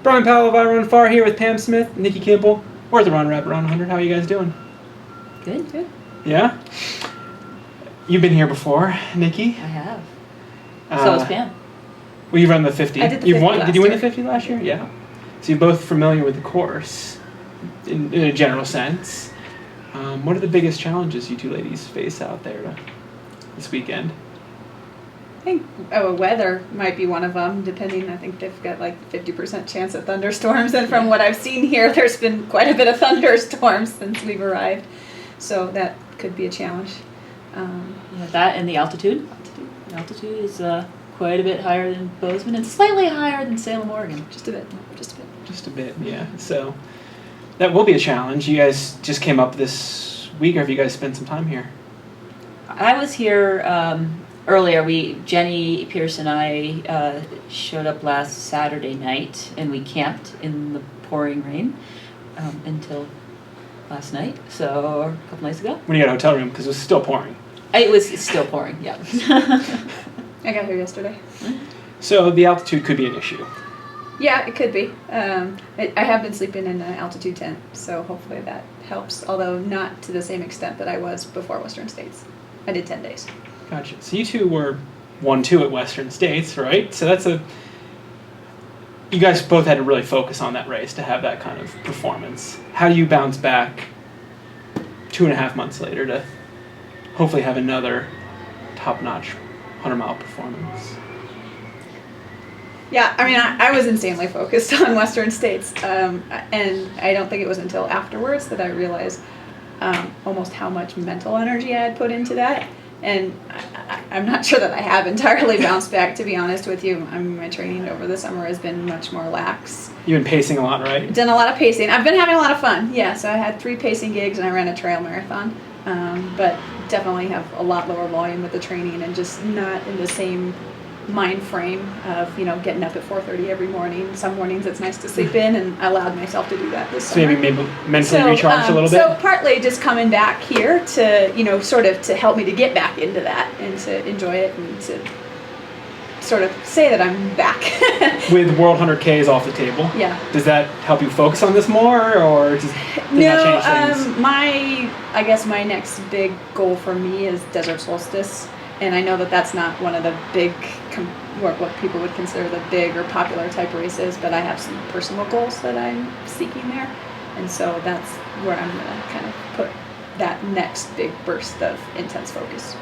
Brian Powell of I Run Far here with Pam Smith, Nikki Kimball. We're at the Run Rapid Run 100. How are you guys doing? Good, good. Yeah? You've been here before, Nikki. I have. So has Pam. Well, you run the 50. I did the 50 last Did you win year. the 50 last year? Yeah. So you're both familiar with the course in a general sense. What are the biggest challenges you two ladies face out there this weekend? I think weather might be one of them, depending. I think they've got like 50% chance of thunderstorms, and from what I've seen here, there's been quite a bit of thunderstorms since we've arrived. So that could be a challenge. Yeah, that and the altitude. The altitude is quite a bit higher than Bozeman and slightly higher than Salem, Oregon. Just a bit. Just a bit, yeah. So that will be a challenge. You guys just came up this week, or have you guys spent some time here? I was here earlier. Jenny Pierce and I showed up last Saturday night, and we camped in the pouring rain until last night, so a couple nights ago. When you got a hotel room, because it was still pouring. It was still pouring, yeah. I got here yesterday. So the altitude could be an issue. Yeah, it could be. I have been sleeping in an altitude tent, so hopefully that helps, although not to the same extent that I was before Western States. I did 10 days. Gotcha. So you two were 1-2 at Western States, right? So that's you guys both had to really focus on that race to have that kind of performance. How do you bounce back 2.5 months later to hopefully have another top-notch 100-mile performance? Yeah, I mean, I was insanely focused on Western States, and I don't think it was until afterwards that I realized almost how much mental energy I had put into that, and I'm not sure that I have entirely bounced back, to be honest with you. I mean, my training over the summer has been much more lax. You've been pacing a lot, right? Done a lot of pacing. I've been having a lot of fun, yeah, so I had 3 pacing gigs and I ran a trail marathon, but definitely have a lot lower volume with the training and just not in the same mind frame of, getting up at 4:30 every morning. Some mornings it's nice to sleep in, and I allowed myself to do that this So summer. maybe mentally recharge a little bit? So partly just coming back here to, sort of to help me to get back into that and to enjoy it and to sort of say that I'm back. With World 100Ks off the table? Yeah. Does that help you focus on this more, or does that change things? I guess my next big goal for me is Desert Solstice. And I know that that's not one of the big, what people would consider the big or popular type races, but I have some personal goals that I'm seeking there. And so that's where I'm going to kind of put that next big burst of intense focus.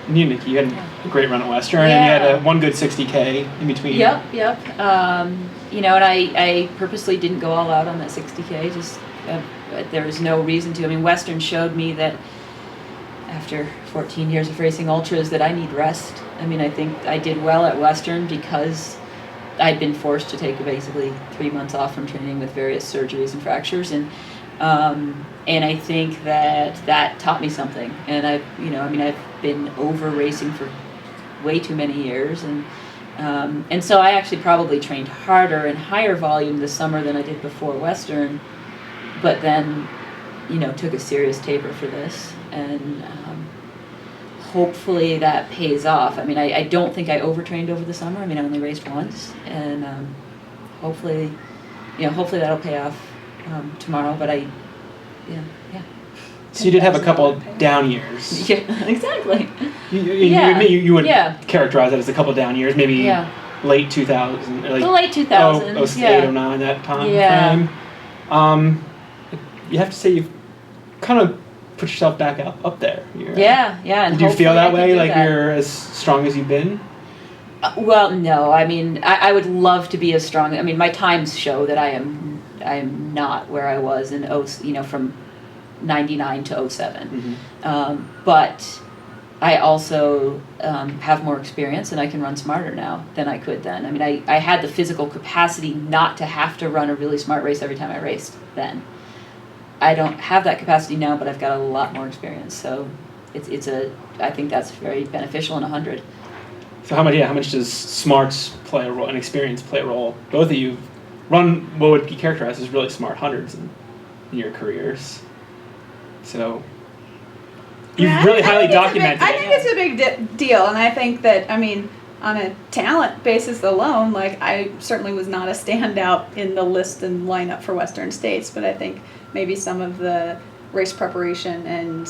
And you, Nikki, you had a great run at Western, and you had one good 60K in between. Yep. And I purposely didn't go all out on that 60K. Just there was no reason to. I mean, Western showed me that after 14 years of racing ultras that I need rest. I mean, I think I did well at Western because I'd been forced to take basically 3 months off from training with various surgeries and fractures, and I think that taught me something. And I've been over racing for way too many years, and so I actually probably trained harder and higher volume this summer than I did before Western, but then took a serious taper for this, and hopefully that pays off. I mean, I don't think I overtrained over the summer. I mean, I only raced once, and hopefully that'll pay off tomorrow. But yeah. So you did have a couple down years. Yeah, exactly. You would characterize that as a couple down years, maybe late 2000, like the late 2000s, 08, 09, that time frame. You have to say you've kind of put yourself back up there. Yeah. And did you feel that way, like you're as strong as you've been? Well, no. I mean, I would love to be as strong. I mean, my times show that I am not where I was in from 99 to 07. Mm-hmm. But I also have more experience, and I can run smarter now than I could then. I mean, I had the physical capacity not to have to run a really smart race every time I raced then. I don't have that capacity now, but I've got a lot more experience. So I think that's very beneficial in 100. So how much does smarts play a role and experience play a role? Both of you run what would be characterized as really smart hundreds in your careers. So you've really highly documented it. I think it's a big deal, and I think that, on a talent basis alone, like I certainly was not a standout in the list and lineup for Western States, but I think maybe some of the race preparation and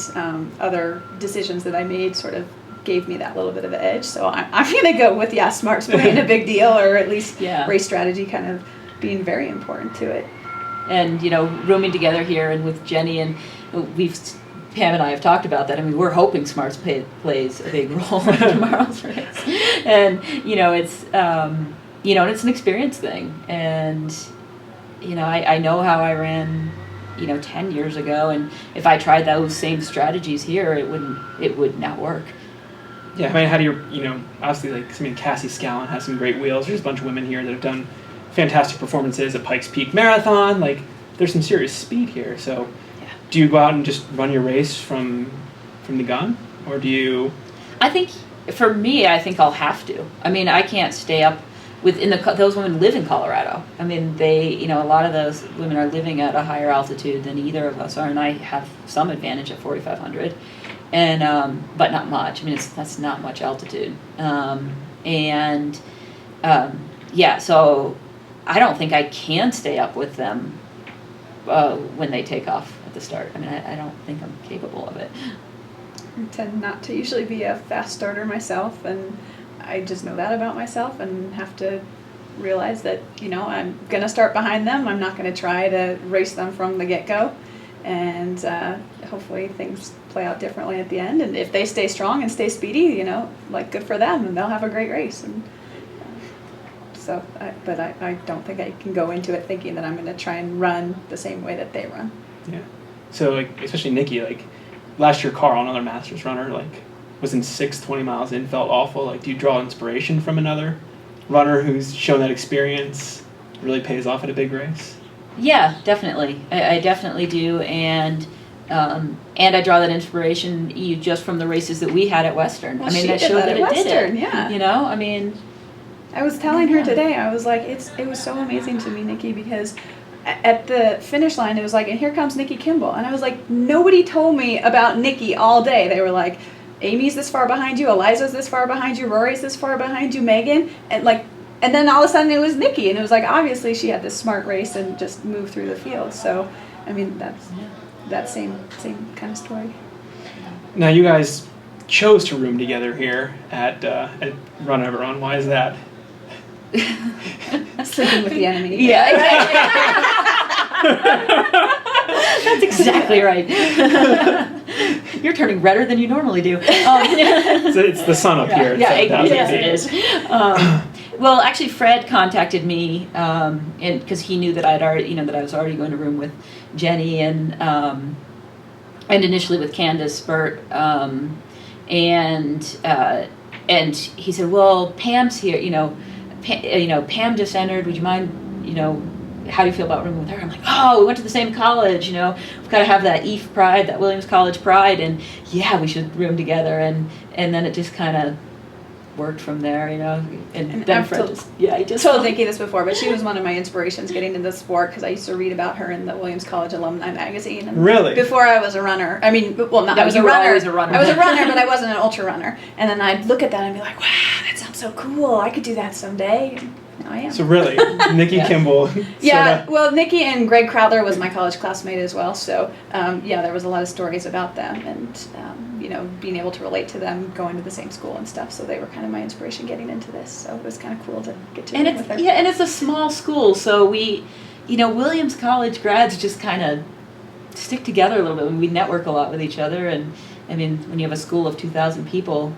other decisions that I made sort of gave me that little bit of an edge. So I'm going to go with, smarts playing a big deal, or at least race strategy kind of being very important to it. And, rooming together here and with Jenny, and Pam and I have talked about that. I mean, we're hoping smarts plays a big role in tomorrow's race. And, it's, and it's an experience thing. And, I know how I ran, 10 years ago, and if I tried those same strategies here, it would not work. Yeah, I mean, how do you, obviously, Cassie Scallon has some great wheels. There's a bunch of women here that have done fantastic performances at Pikes Peak Marathon. Like, there's some serious speed here. So, do you go out and just run your race from the gun, or do you? I think I'll have to. I mean, I can't stay up those women live in Colorado. I mean, they, a lot of those women are living at a higher altitude than either of us are, and I have some advantage at 4,500, and but not much. I mean, that's not much altitude, so I don't think I can stay up with them when they take off at the start. I mean, I don't think I'm capable of it. I tend not to usually be a fast starter myself, and I just know that about myself and have to realize that, I'm going to start behind them. I'm not going to try to race them from the get-go, and hopefully things play out differently at the end. And if they stay strong and stay speedy, good for them, and they'll have a great race. And but I don't think I can go into it thinking that I'm going to try and run the same way that they run. Yeah. So, especially Nikki, last year Carl, another Masters runner, was in 6th, 20 miles in, felt awful. Do you draw inspiration from another runner who's shown that experience really pays off at a big race? Yeah, definitely. I definitely do, and I draw that inspiration just from the races that we had at Western. Well, I mean, she that did showed that that at it Western, did it. Yeah. I was telling her today, I was like, it was so amazing to me, Nikki, because at the finish line, it was like, and here comes Nikki Kimball. And I was like, nobody told me about Nikki all day. They were like, Amy's this far behind you, Eliza's this far behind you, Rory's this far behind you, Megan. And then all of a sudden it was Nikki. And it was like, obviously she had this smart race and just moved through the field. So, I mean, that's that same kind of story. Now, you guys chose to room together here at Run Everon. Why is that? Sleeping with the enemy. Yeah, that's exactly right. You're turning redder than you normally do. So it's the sun up here. Yes, it is. Well, actually, Fred contacted me, and because he knew that that I was already going to room with Jenny and initially with Candace Burt, and he said, "Well, Pam's here. Pam just entered. Would you mind, how do you feel about rooming with her?" I'm like, oh, we went to the same college, we've got to have that EAF pride, that Williams College pride, and we should room together. And then it just kind of worked from there, and then Fred he just told Nikki this before, but she was one of my inspirations getting into the sport, because I used to read about her in the Williams College Alumni magazine. And really? Before I was a runner. I mean, well, not I was a runner. I was a runner, but I wasn't an ultra runner. And then I'd look at that and be like, wow, that sounds so cool. I could do that someday. And now I am. So really, Nikki Kimball. Well, Nikki and Greg Crowther was my college classmate as well. So, there was a lot of stories about them, and being able to relate to them, going to the same school and stuff. So they were kind of my inspiration getting into this. So it was kind of cool to get to meet with her. Yeah, and it's a small school, so we, Williams College grads just kind of stick together a little bit. We network a lot with each other, and I mean, when you have a school of 2,000 people,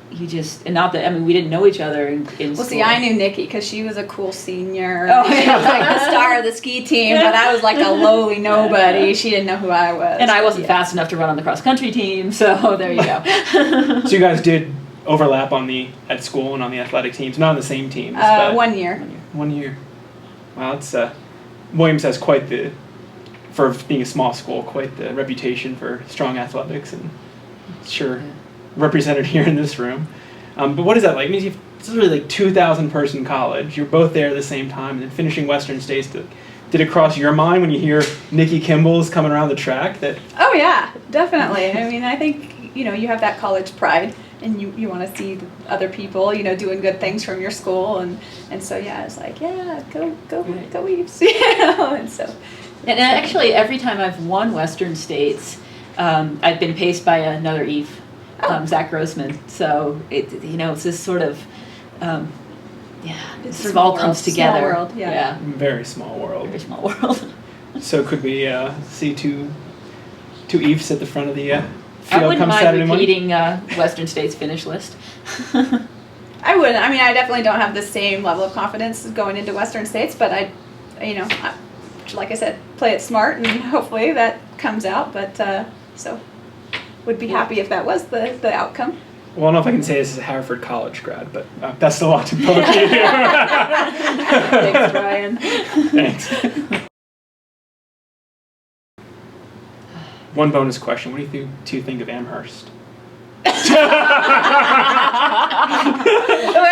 we didn't know each other in school. Well, see, I knew Nikki because she was a cool senior. Oh, she was like the star of the ski team, but I was like a lowly nobody. She didn't know who I was. And I wasn't fast enough to run on the cross-country team, so there you go. So you guys did overlap at school and on the athletic teams, not on the same teams. 1 year. 1 year. Wow, it's Williams has for being a small school, quite the reputation for strong athletics, and represented here in this room. But what is that like? It means it's really 2,000 person college. You're both there at the same time, and then finishing Western States. Did it cross your mind when you hear Nikki Kimball's coming around the track? Oh yeah, definitely. I mean, I think you have that college pride, and you want to see the other people, doing good things from your school, and so yeah, it's like, yeah, go Right. go Eves, and so. And actually, every time I've won Western States, I've been paced by another Eve, Zach Grossman. So it's this sort of, it sort of all comes together. Small world, yeah. Very small world. Very small world. So could we see two Eves at the front of the I field wouldn't come mind Saturday morning? repeating Western States finish list. I wouldn't. I mean, I definitely don't have the same level of confidence going into Western States, but like I said, play it smart, and hopefully that comes out. But so, would be happy if that was the outcome. Well, I don't know if I can say this as a Harvard College grad, but best of luck to both of you. Thanks, Ryan. Thanks. One bonus question: what do you two think of Amherst? I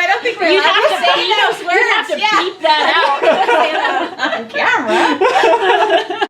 don't think we're You allowed have to to say beep, those you words. have to Yeah. beep that out. On camera.